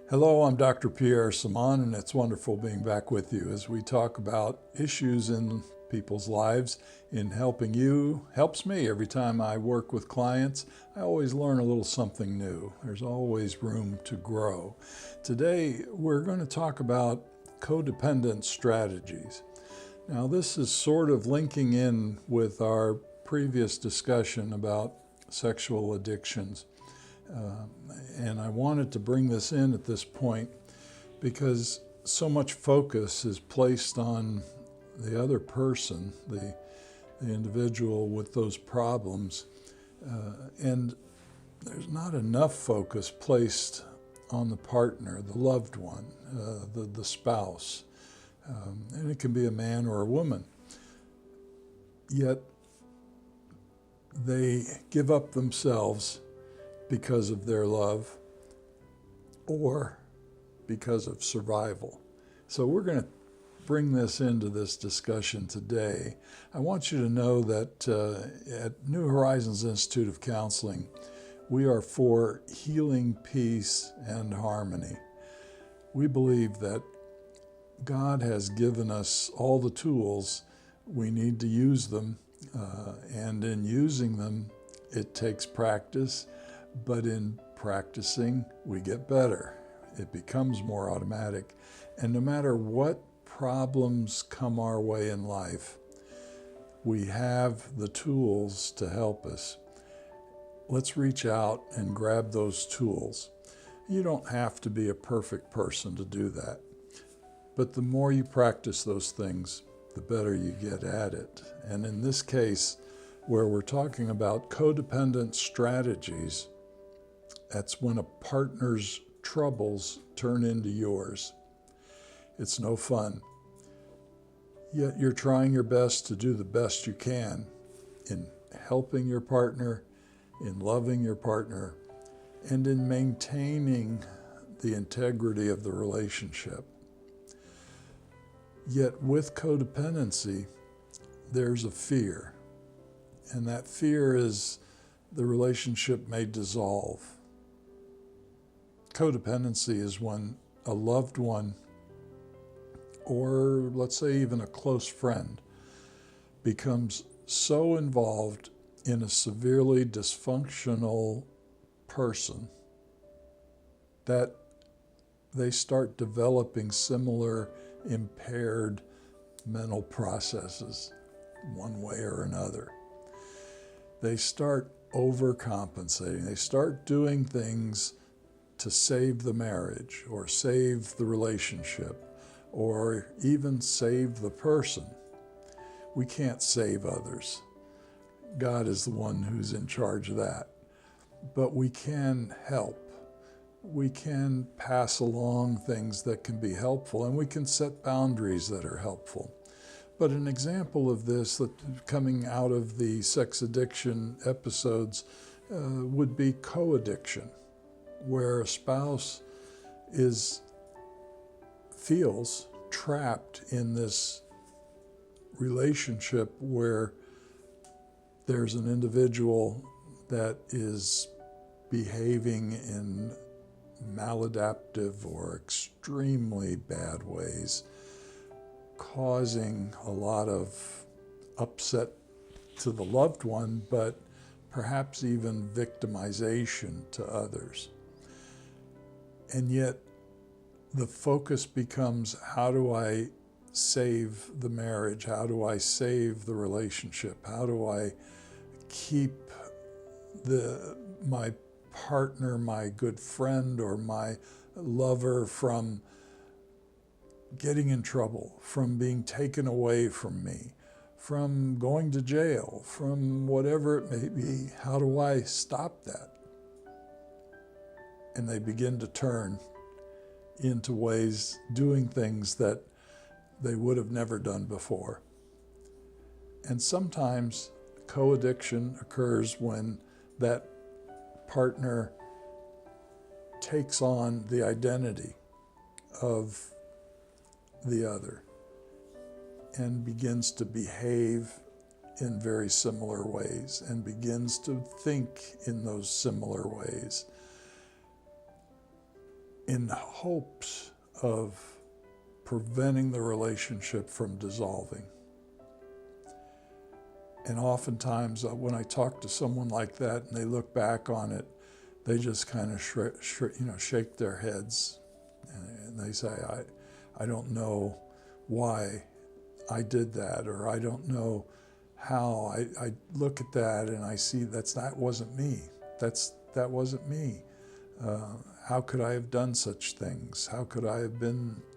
Hello, I'm Dr. Pierre Simon, and it's wonderful being back with you as we talk about issues in people's lives. In helping you helps me. Every time I work with clients, I always learn a little something new. There's always room to grow. Today, we're going to talk about codependent strategies. Now, this is sort of linking in with our previous discussion about sexual addictions. And I wanted to bring this in at this point because so much focus is placed on the other person, the individual with those problems, and there's not enough focus placed on the partner, the loved one, the spouse, and it can be a man or a woman. Yet they give up themselves because of their love or because of survival. So we're going to bring this into this discussion today. I want you to know that at New Horizons Institute of Counseling, we are for healing, peace, and harmony. We believe that God has given us all the tools. We need to use them, and in using them, it takes practice. But in practicing, we get better. It becomes more automatic. And no matter what problems come our way in life, we have the tools to help us. Let's reach out and grab those tools. You don't have to be a perfect person to do that. But the more you practice those things, the better you get at it. And in this case, where we're talking about codependent strategies, that's when a partner's troubles turn into yours. It's no fun. Yet you're trying your best to do the best you can in helping your partner, in loving your partner, and in maintaining the integrity of the relationship. Yet with codependency, there's a fear. And that fear is the relationship may dissolve. Codependency is when a loved one, or let's say even a close friend, becomes so involved in a severely dysfunctional person that they start developing similar impaired mental processes one way or another. They start overcompensating. They start doing things to save the marriage or save the relationship or even save the person. We can't save others. God is the one who's in charge of that. But we can help. We can pass along things that can be helpful, and we can set boundaries that are helpful. But an example of this coming out of the sex addiction episodes would be co-addiction, where a spouse feels trapped in this relationship where there's an individual that is behaving in maladaptive or extremely bad ways, causing a lot of upset to the loved one, but perhaps even victimization to others. And yet the focus becomes, how do I save the marriage? How do I save the relationship? How do I keep my partner, my good friend, or my lover from getting in trouble, from being taken away from me, from going to jail, from whatever it may be? How do I stop that? And they begin to turn into ways, doing things that they would have never done before. And sometimes co-addiction occurs when that partner takes on the identity of the other and begins to behave in very similar ways and begins to think in those similar ways. in hopes of preventing the relationship from dissolving. And oftentimes when I talk to someone like that and they look back on it, they just kind of shake their heads and they say, I don't know why I did that, or I don't know how. I look at that and I see that wasn't me. That wasn't me. How could I have done such things? How could I have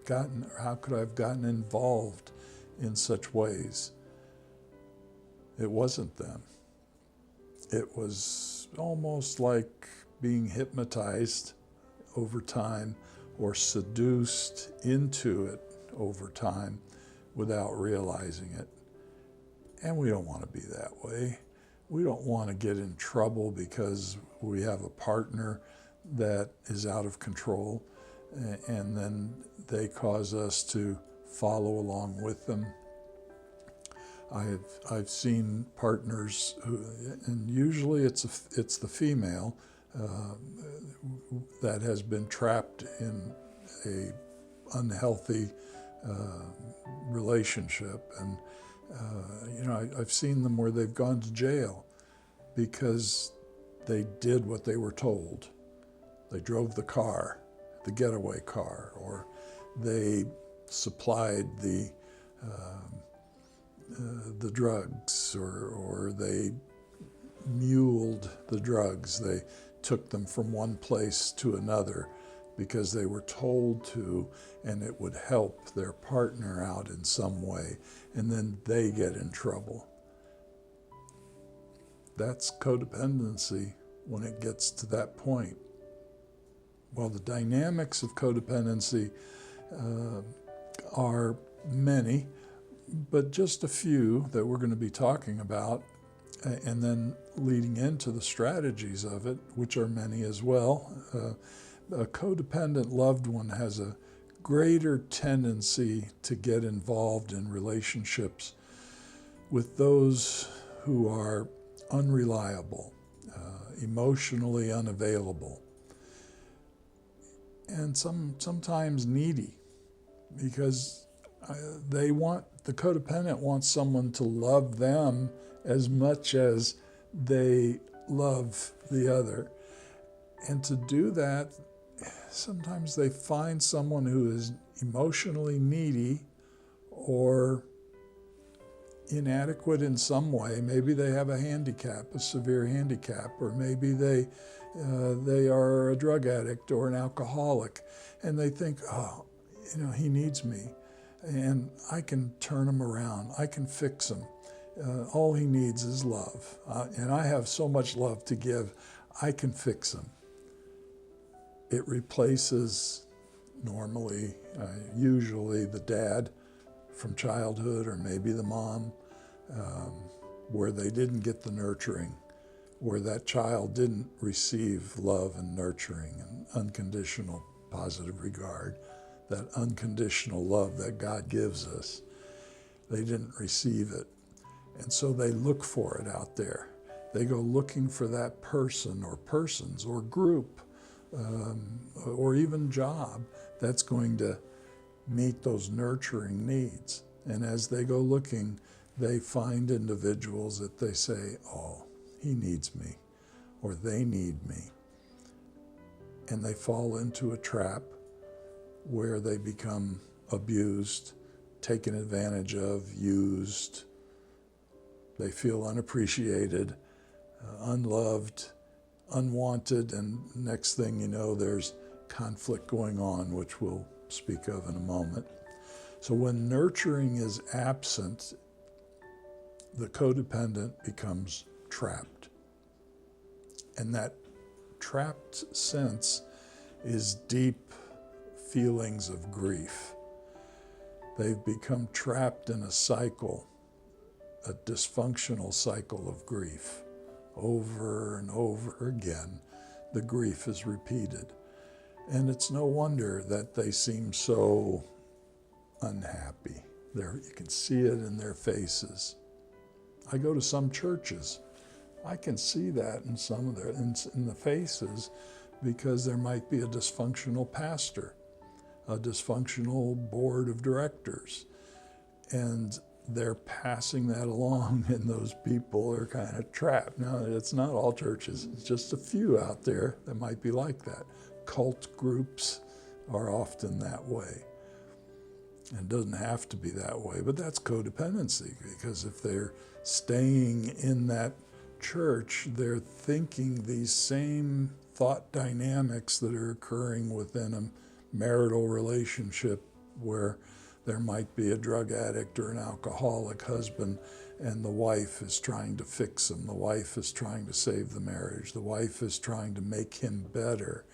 gotten involved in such ways? It wasn't them. It was almost like being hypnotized over time or seduced into it over time without realizing it. And we don't want to be that way. We don't want to get in trouble because we have a partner that is out of control and then they cause us to follow along with them. I've seen partners who, and usually it's the female that has been trapped in a unhealthy relationship, and I've seen them where they've gone to jail because they did what they were told. They drove the car, the getaway car, or they supplied the drugs, or they muled the drugs. They took them from one place to another because they were told to, and it would help their partner out in some way, and then they get in trouble. That's codependency when it gets to that point. Well, the dynamics of codependency are many, but just a few that we're going to be talking about, and then leading into the strategies of it, which are many as well. A codependent loved one has a greater tendency to get involved in relationships with those who are unreliable, emotionally unavailable, and sometimes needy, because the codependent wants someone to love them as much as they love the other. And to do that, sometimes they find someone who is emotionally needy or inadequate in some way. Maybe they have a handicap, a severe handicap, or maybe they are a drug addict or an alcoholic, and they think, he needs me, and I can turn him around, I can fix him. All he needs is love, and I have so much love to give, I can fix him. It replaces usually the dad from childhood, or maybe the mom, where they didn't get the nurturing, where that child didn't receive love and nurturing and unconditional positive regard, that unconditional love that God gives us. They didn't receive it. And so they look for it out there. They go looking for that person or persons or group or even job that's going to meet those nurturing needs. And as they go looking, they find individuals that they say, oh, he needs me, or they need me. And they fall into a trap where they become abused, taken advantage of, used. They feel unappreciated, unloved, unwanted, and next thing you know, there's conflict going on, which we'll speak of in a moment. So when nurturing is absent, the codependent becomes trapped. And that trapped sense is deep feelings of grief. They've become trapped in a cycle, a dysfunctional cycle of grief. Over and over again, the grief is repeated. And it's no wonder that they seem so unhappy. You can see it in their faces. I go to some churches. I can see that in some of in the faces because there might be a dysfunctional pastor, a dysfunctional board of directors, and they're passing that along, and those people are kind of trapped. Now, it's not all churches. It's just a few out there that might be like that. Cult groups are often that way. And it doesn't have to be that way, but that's codependency, because if they're staying in that church, they're thinking these same thought dynamics that are occurring within a marital relationship where there might be a drug addict or an alcoholic husband, and the wife is trying to fix him. The wife is trying to save the marriage. The wife is trying to make him better.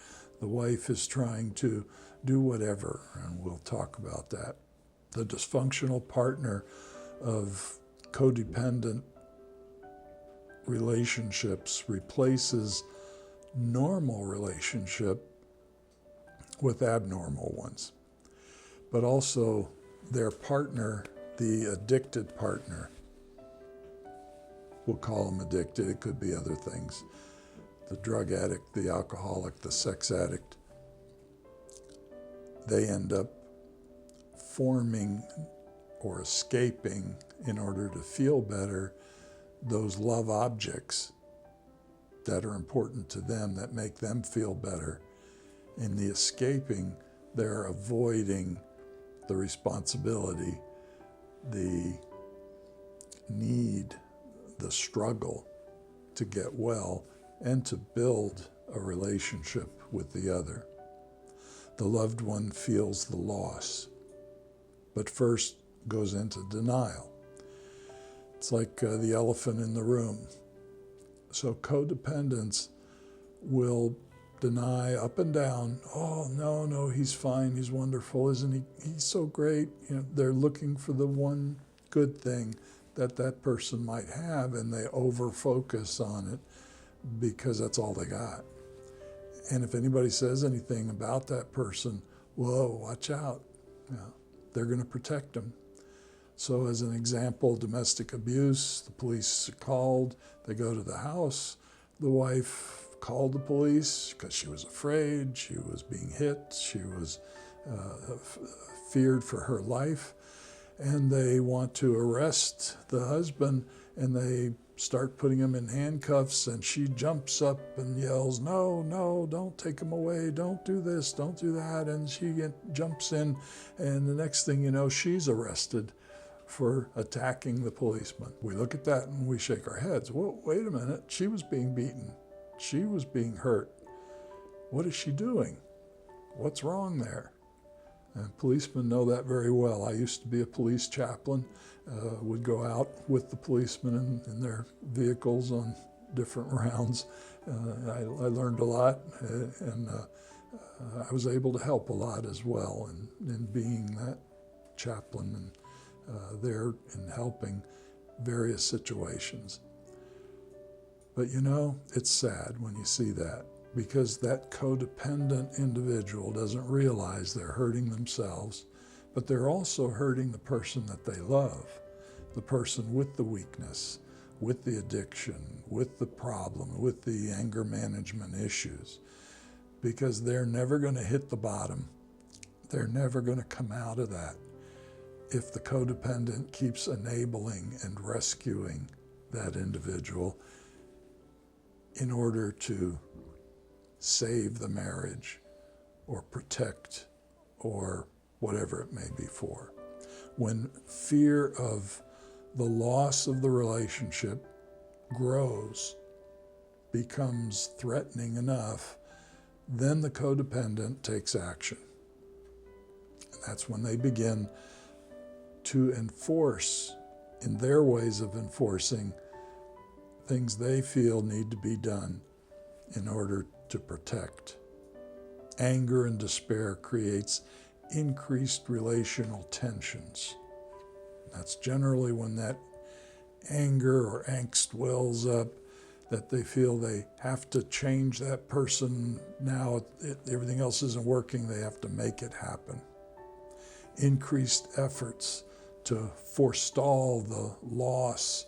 The wife is trying to do whatever, and we'll talk about that. The dysfunctional partner of codependent relationships replaces normal relationship with abnormal ones. But also their partner, the addicted partner, we'll call them addicted, it could be other things. The drug addict, the alcoholic, the sex addict, they end up forming or escaping, in order to feel better, those love objects that are important to them, that make them feel better. In the escaping, they're avoiding the responsibility, the need, the struggle to get well and to build a relationship with the other. The loved one feels the loss, but first goes into denial. It's like the elephant in the room. So codependents will deny up and down, oh, no, he's fine, he's wonderful, isn't he? He's so great. You know, they're looking for the one good thing that that person might have, and they over-focus on it because that's all they got. And if anybody says anything about that person, whoa, watch out. You know, they're going to protect them. So as an example, domestic abuse, the police are called, they go to the house, the wife called the police because she was afraid, she was being hit, she was feared for her life, and they want to arrest the husband, and they start putting him in handcuffs, and she jumps up and yells, no, don't take him away, don't do this, don't do that, and she jumps in, and the next thing you know, she's arrested for attacking the policeman. We look at that and we shake our heads. Whoa, wait a minute, she was being beaten. She was being hurt. What is she doing? What's wrong there? And policemen know that very well. I used to be a police chaplain, would go out with the policemen in their vehicles on different rounds. I learned a lot, and I was able to help a lot as well in being that chaplain and there in helping various situations. But you know, it's sad when you see that, because that codependent individual doesn't realize they're hurting themselves, but they're also hurting the person that they love, the person with the weakness, with the addiction, with the problem, with the anger management issues, because they're never going to hit the bottom. They're never going to come out of that if the codependent keeps enabling and rescuing that individual in order to save the marriage or protect or whatever it may be for. When fear of the loss of the relationship grows, becomes threatening enough, then the codependent takes action. And that's when they begin to enforce, in their ways of enforcing, things they feel need to be done in order to protect. Anger and despair creates increased relational tensions. That's generally when that anger or angst wells up, that they feel they have to change that person now. Everything else isn't working, they have to make it happen. Increased efforts to forestall the loss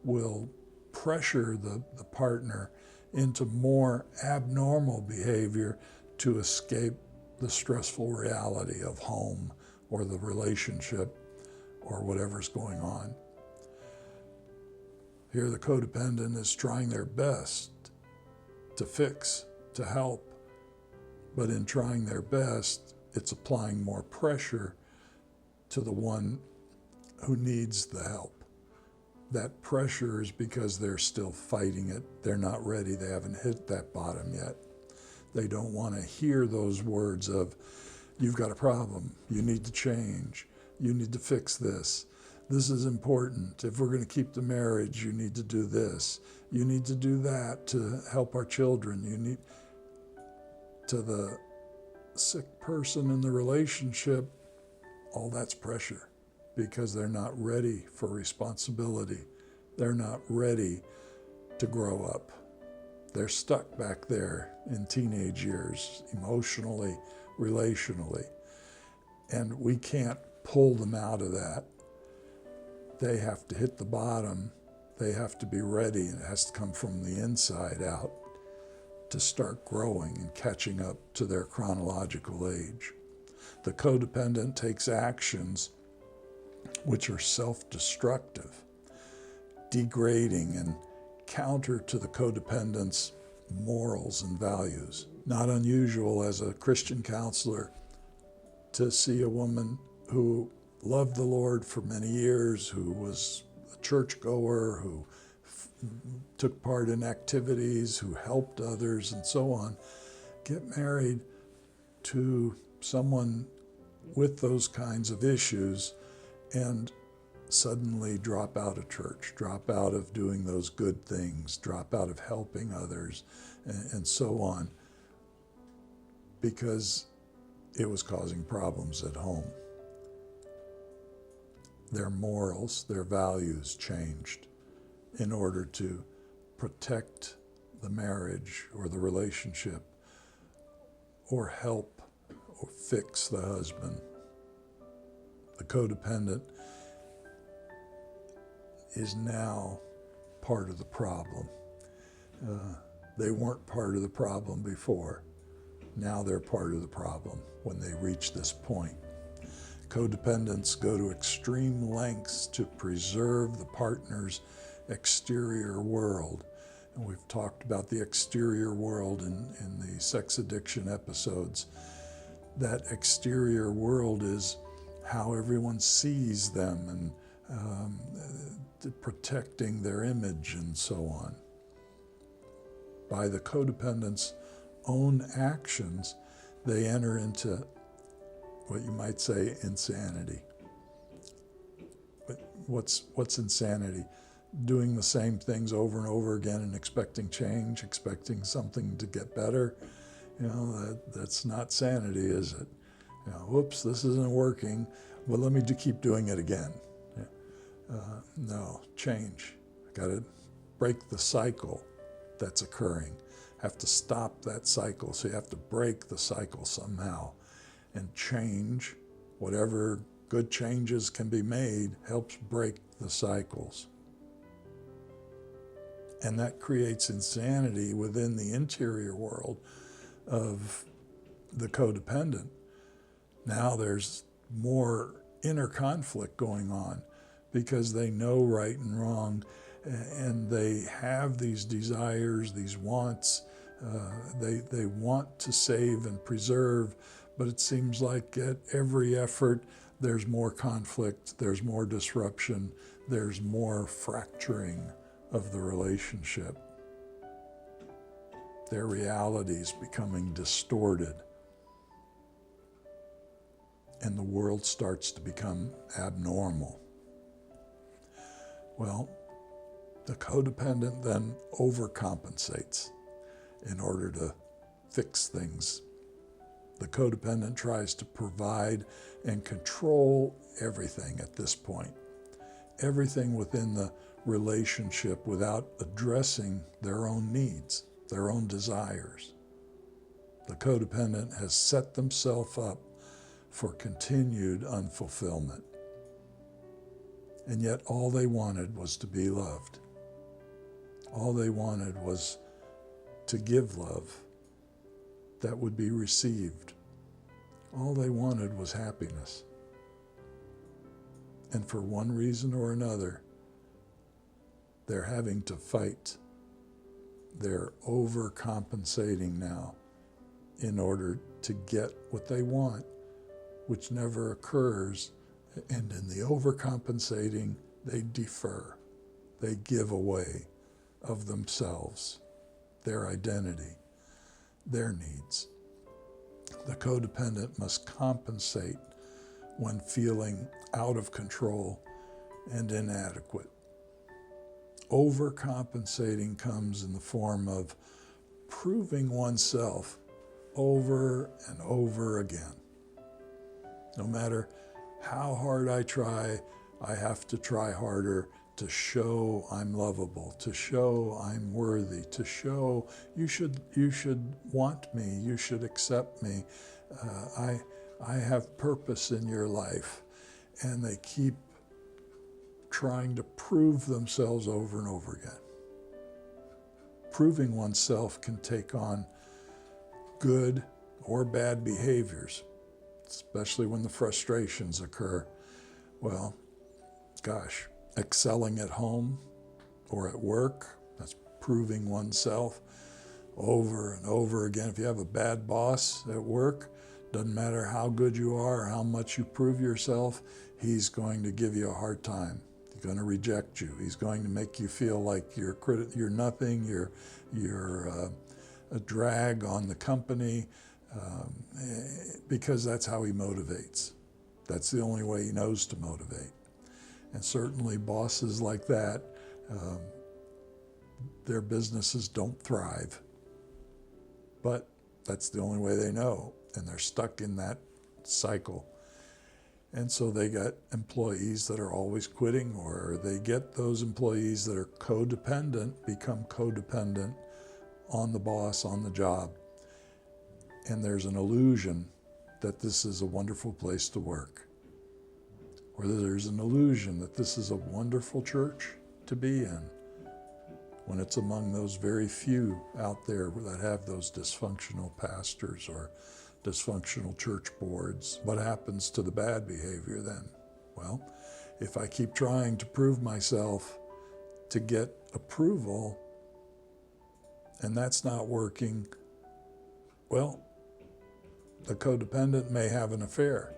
will pressure the partner into more abnormal behavior to escape the stressful reality of home or the relationship or whatever's going on. Here the codependent is trying their best to fix, to help, but in trying their best, it's applying more pressure to the one who needs the help. That pressure is because they're still fighting it. They're not ready. They haven't hit that bottom yet. They don't want to hear those words of, you've got a problem, you need to change, you need to fix this. This is important. If we're going to keep the marriage, you need to do this. You need to do that to help our children. You need to the sick person in the relationship, all that's pressure because they're not ready for responsibility. They're not ready to grow up. They're stuck back there in teenage years, emotionally, relationally. And we can't pull them out of that. They have to hit the bottom. They have to be ready. It has to come from the inside out to start growing and catching up to their chronological age. The codependent takes actions which are self-destructive, degrading, and counter to the codependent's morals and values. Not unusual as a Christian counselor to see a woman who loved the Lord for many years, who was a churchgoer, who took part in activities, who helped others, and so on, get married to someone with those kinds of issues and suddenly drop out of church, drop out of doing those good things, drop out of helping others, and so on, because it was causing problems at home. Their morals, their values changed in order to protect the marriage or the relationship or help or fix the husband. The codependent is now part of the problem. They weren't part of the problem before. Now they're part of the problem when they reach this point. Codependents go to extreme lengths to preserve the partner's exterior world. And we've talked about the exterior world in the sex addiction episodes. That exterior world is how everyone sees them and protecting their image and so on. By the codependent's own actions, they enter into what you might say insanity. But what's insanity? Doing the same things over and over again and expecting change, expecting something to get better. You know, that's not sanity, is it? You know, whoops, this isn't working. Well, let me keep doing it again. No, change. I got to break the cycle that's occurring. Have to stop that cycle. So you have to break the cycle somehow. And change, whatever good changes can be made, helps break the cycles. And that creates insanity within the interior world of the codependent. Now there's more inner conflict going on because they know right and wrong, and they have these desires, these wants. They want to save and preserve, but it seems like at every effort there's more conflict, there's more disruption, there's more fracturing of the relationship. Their reality is becoming distorted, and the world starts to become abnormal. Well, the codependent then overcompensates in order to fix things. The codependent tries to provide and control everything at this point, everything within the relationship without addressing their own needs, their own desires. The codependent has set themselves up for continued unfulfillment. And yet all they wanted was to be loved. All they wanted was to give love that would be received. All they wanted was happiness. And for one reason or another, they're having to fight. They're overcompensating now in order to get what they want, which never occurs. And in the overcompensating, they defer. They give away of themselves, their identity, their needs. The codependent must compensate when feeling out of control and inadequate. Overcompensating comes in the form of proving oneself over and over again. No matter how hard I try, I have to try harder to show I'm lovable, to show I'm worthy, to show you should want me, you should accept me. I have purpose in your life. And they keep trying to prove themselves over and over again. Proving oneself can take on good or bad behaviors, especially when the frustrations occur. Well, gosh, excelling at home or at work, that's proving oneself over and over again. If you have a bad boss at work, doesn't matter how good you are or how much you prove yourself, he's going to give you a hard time. He's going to reject you. He's going to make you feel like you're nothing, you're a drag on the company, because that's how he motivates. That's the only way he knows to motivate. And certainly bosses like that, their businesses don't thrive. But that's the only way they know. And they're stuck in that cycle. And so they got employees that are always quitting, or they get those employees that are codependent, become codependent on the boss, on the job. And there's an illusion that this is a wonderful place to work. Or there's an illusion that this is a wonderful church to be in, when it's among those very few out there that have those dysfunctional pastors or dysfunctional church boards. What happens to the bad behavior then? Well, if I keep trying to prove myself to get approval and that's not working, well, the codependent may have an affair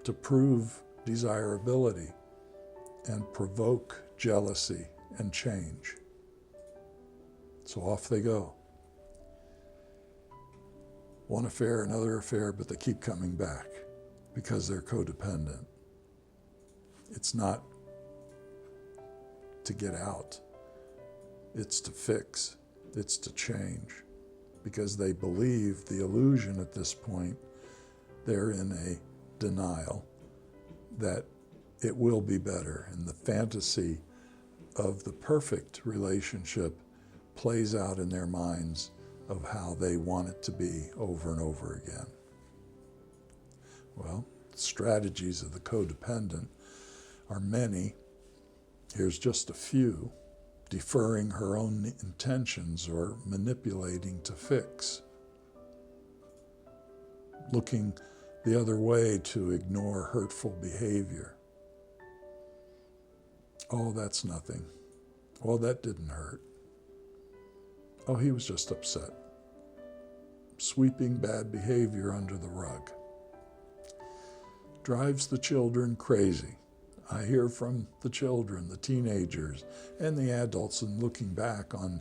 to prove desirability and provoke jealousy and change. So off they go. One affair, another affair, but they keep coming back because they're codependent. It's not to get out. It's to fix. It's to change. Because they believe the illusion at this point, they're in a denial that it will be better. And the fantasy of the perfect relationship plays out in their minds of how they want it to be over and over again. Well, strategies of the codependent are many. Here's just a few. Deferring her own intentions or manipulating to fix. Looking the other way to ignore hurtful behavior. Oh, that's nothing. Well, that didn't hurt. Oh, he was just upset. Sweeping bad behavior under the rug. Drives the children crazy. I hear from the children, the teenagers, and the adults, and looking back on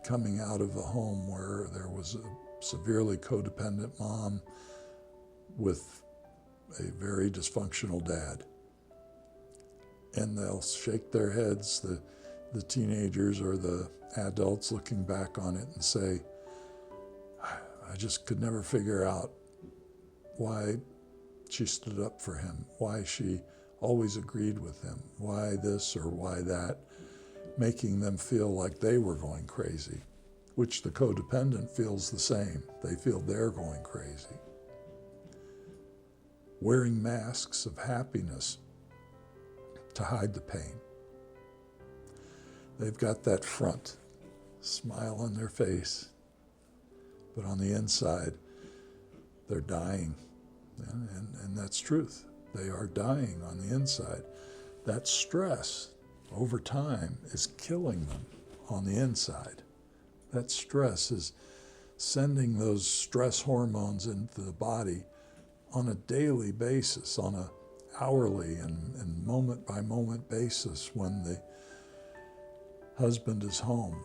coming out of a home where there was a severely codependent mom with a very dysfunctional dad. And they'll shake their heads, the teenagers or the adults looking back on it and say, I just could never figure out why she stood up for him, why she always agreed with him, why this or why that, making them feel like they were going crazy, which the codependent feels the same. They feel they're going crazy. Wearing masks of happiness to hide the pain. They've got that front, smile on their face, but on the inside, they're dying. And that's truth. They are dying on the inside. That stress over time is killing them on the inside. That stress is sending those stress hormones into the body on a daily basis, on a hourly and moment by moment basis when the husband is home,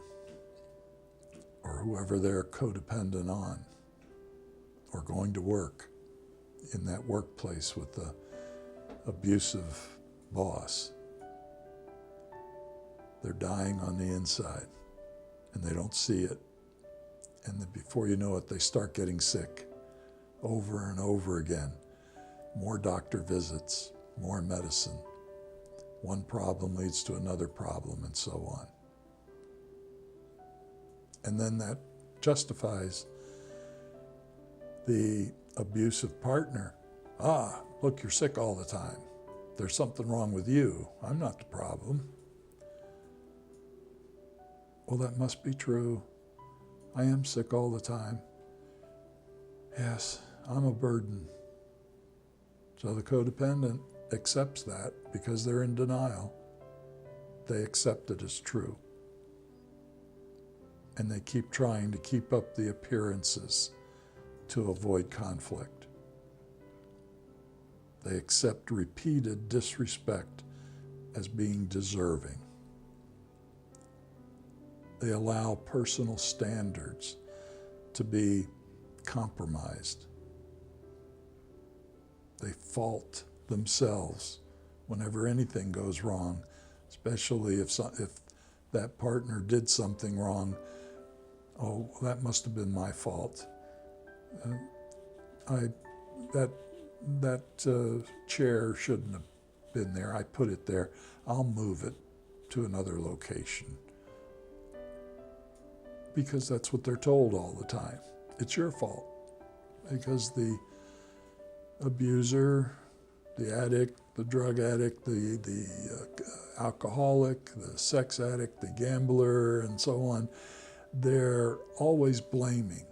or whoever they're codependent on, or going to work in that workplace with the abusive boss. They're dying on the inside, and they don't see it. And then before you know it, they start getting sick over and over again. More doctor visits, more medicine. One problem leads to another problem, and so on. And then that justifies the abusive partner. Look, you're sick all the time. There's something wrong with you. I'm not the problem. Well, that must be true. I am sick all the time. Yes, I'm a burden. So the codependent accepts that because they're in denial. They accept it as true. And they keep trying to keep up the appearances to avoid conflict. They accept repeated disrespect as being deserving. They allow personal standards to be compromised. They fault themselves whenever anything goes wrong, especially if that partner did something wrong. Oh, that must have been my fault. That chair shouldn't have been there. I put it there. I'll move it to another location. Because that's what they're told all the time. It's your fault. Because the abuser, the addict, the drug addict, the alcoholic, the sex addict, the gambler, and so on, they're always blaming.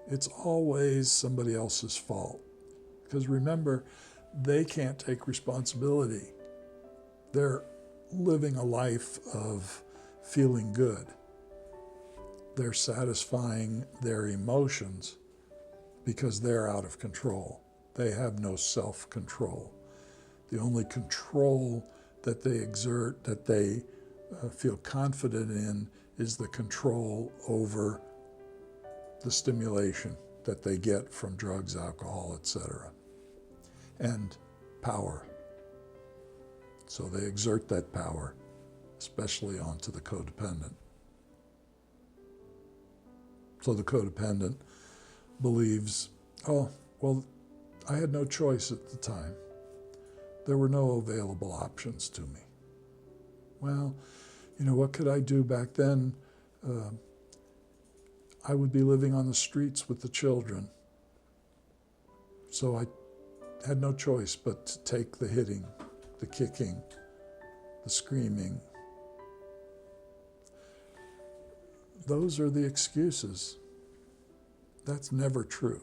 It's always somebody else's fault. Because remember, they can't take responsibility. They're living a life of feeling good. They're satisfying their emotions because they're out of control. They have no self-control. The only control that they exert, that they feel confident in, is the control over the stimulation that they get from drugs, alcohol, etc., and power. So they exert that power, especially onto the codependent. So the codependent believes, oh, well, I had no choice at the time. There were no available options to me. Well, what could I do back then? I would be living on the streets with the children. So I had no choice but to take the hitting, the kicking, the screaming. Those are the excuses. That's never true.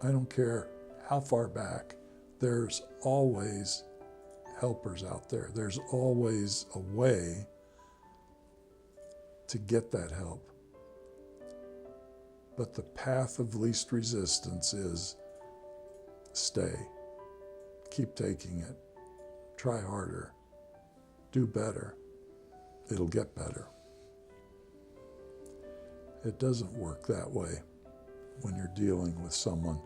I don't care how far back. There's always helpers out there. There's always a way to get that help. But the path of least resistance is stay. Keep taking it. Try harder. Do better. It'll get better. It doesn't work that way when you're dealing with someone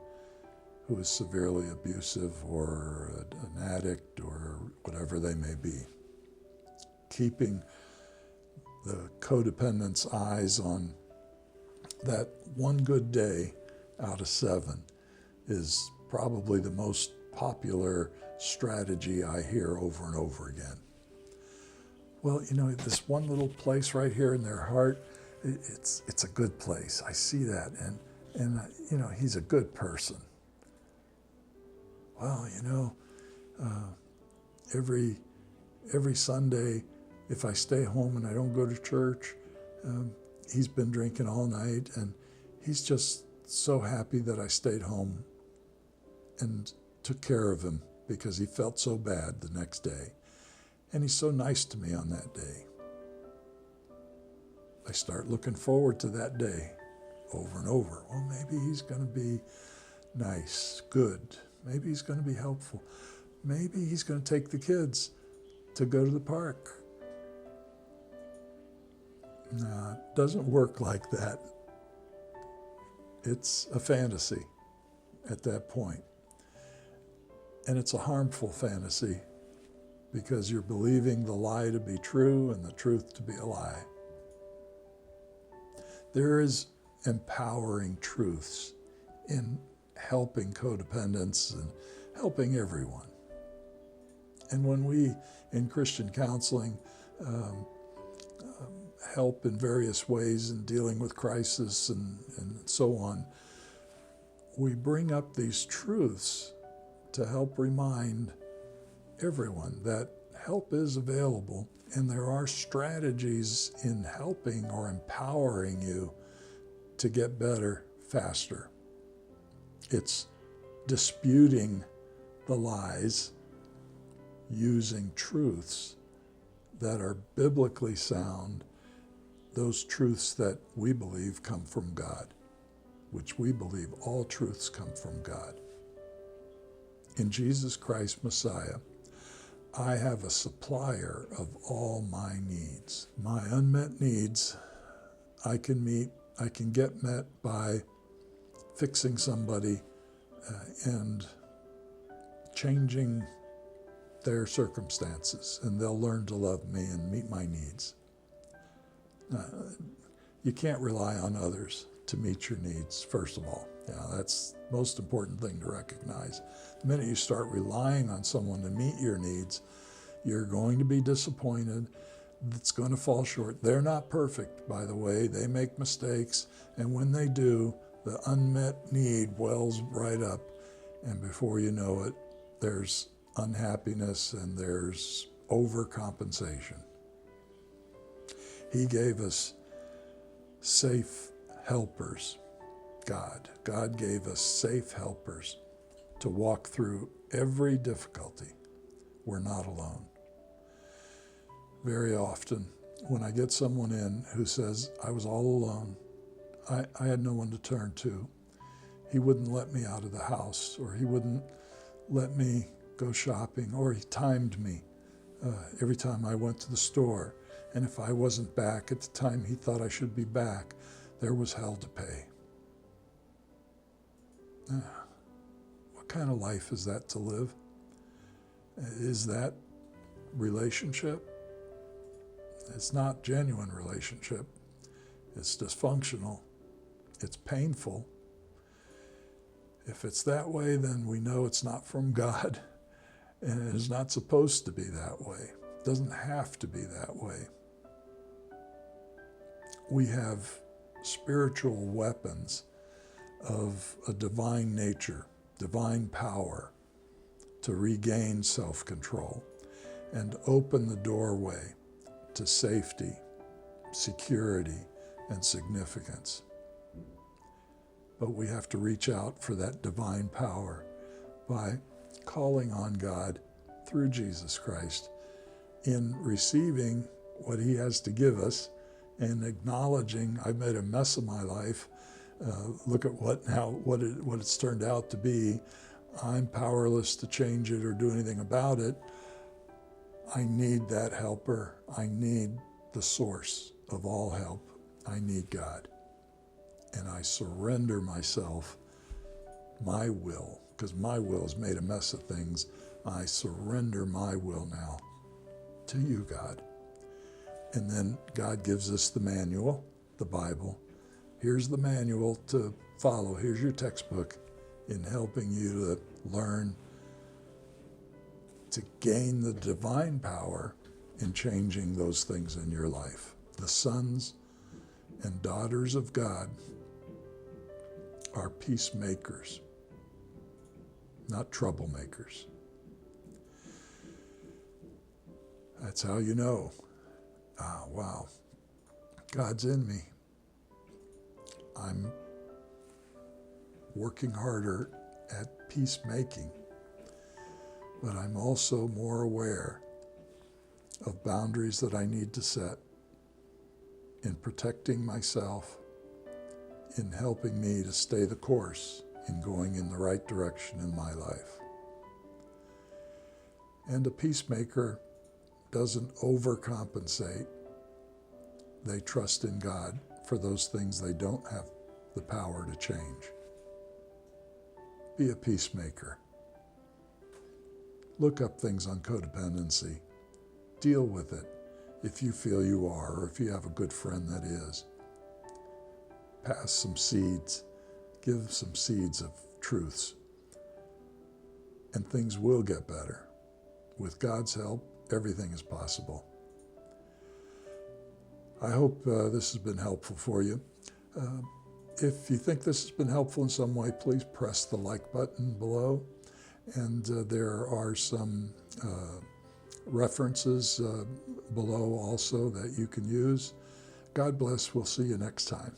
who is severely abusive or an addict or whatever they may be. Keeping the codependent's eyes on that one good day out of 7 is probably the most popular strategy I hear over and over again. Well, this one little place right here in their heart, it's a good place. I see that, and he's a good person. Well, every Sunday, if I stay home and I don't go to church, He's been drinking all night, and he's just so happy that I stayed home and took care of him because he felt so bad the next day. And he's so nice to me on that day. I start looking forward to that day over and over. Well, maybe he's going to be nice, good. Maybe he's going to be helpful. Maybe he's going to take the kids to go to the park. No, it doesn't work like that. It's a fantasy at that point. And it's a harmful fantasy because you're believing the lie to be true and the truth to be a lie. There is empowering truths in helping codependents and helping everyone. And when we, in Christian counseling, help in various ways in dealing with crisis and so on, we bring up these truths to help remind everyone that help is available, and there are strategies in helping or empowering you to get better faster. It's disputing the lies using truths that are biblically sound, those truths that we believe come from God, which we believe all truths come from God. In Jesus Christ Messiah, I have a supplier of all my needs. My unmet needs I can get met by fixing somebody and changing their circumstances, and they'll learn to love me and meet my needs. You can't rely on others to meet your needs, first of all. That's the most important thing to recognize. The minute you start relying on someone to meet your needs, you're going to be disappointed. It's going to fall short. They're not perfect, by the way. They make mistakes, and when they do, the unmet need wells right up, and before you know it, there's unhappiness and there's overcompensation. He gave us safe helpers, God. God gave us safe helpers to walk through every difficulty. We're not alone. Very often, when I get someone in who says, I was all alone, I had no one to turn to. He wouldn't let me out of the house, or he wouldn't let me go shopping, or he timed me every time I went to the store. And if I wasn't back at the time he thought I should be back, there was hell to pay. What kind of life is that to live? Is that relationship? It's not genuine relationship. It's dysfunctional. It's painful. If it's that way, then we know it's not from God, and it is not supposed to be that way. It doesn't have to be that way. We have spiritual weapons of a divine nature, divine power, to regain self-control and open the doorway to safety, security, and significance. But we have to reach out for that divine power by calling on God through Jesus Christ in receiving what he has to give us and acknowledging I've made a mess of my life. Look at what it's turned out to be. I'm powerless to change it or do anything about it. I need that helper. I need the source of all help. I need God. And I surrender myself, my will, because my will has made a mess of things. I surrender my will now to you, God. And then God gives us the manual, the Bible. Here's the manual to follow. Here's your textbook in helping you to learn to gain the divine power in changing those things in your life. The sons and daughters of God are peacemakers, not troublemakers. That's how you know, wow, God's in me. I'm working harder at peacemaking, but I'm also more aware of boundaries that I need to set in protecting myself, in helping me to stay the course, in going in the right direction in my life. And a peacemaker doesn't overcompensate. They trust in God for those things they don't have the power to change. Be a peacemaker. Look up things on codependency. Deal with it if you feel you are, or if you have a good friend that is. Pass some seeds. Give some seeds of truths. And things will get better. With God's help, everything is possible. I hope this has been helpful for you. If you think this has been helpful in some way, please press the like button below. And there are some references below also that you can use. God bless. We'll see you next time.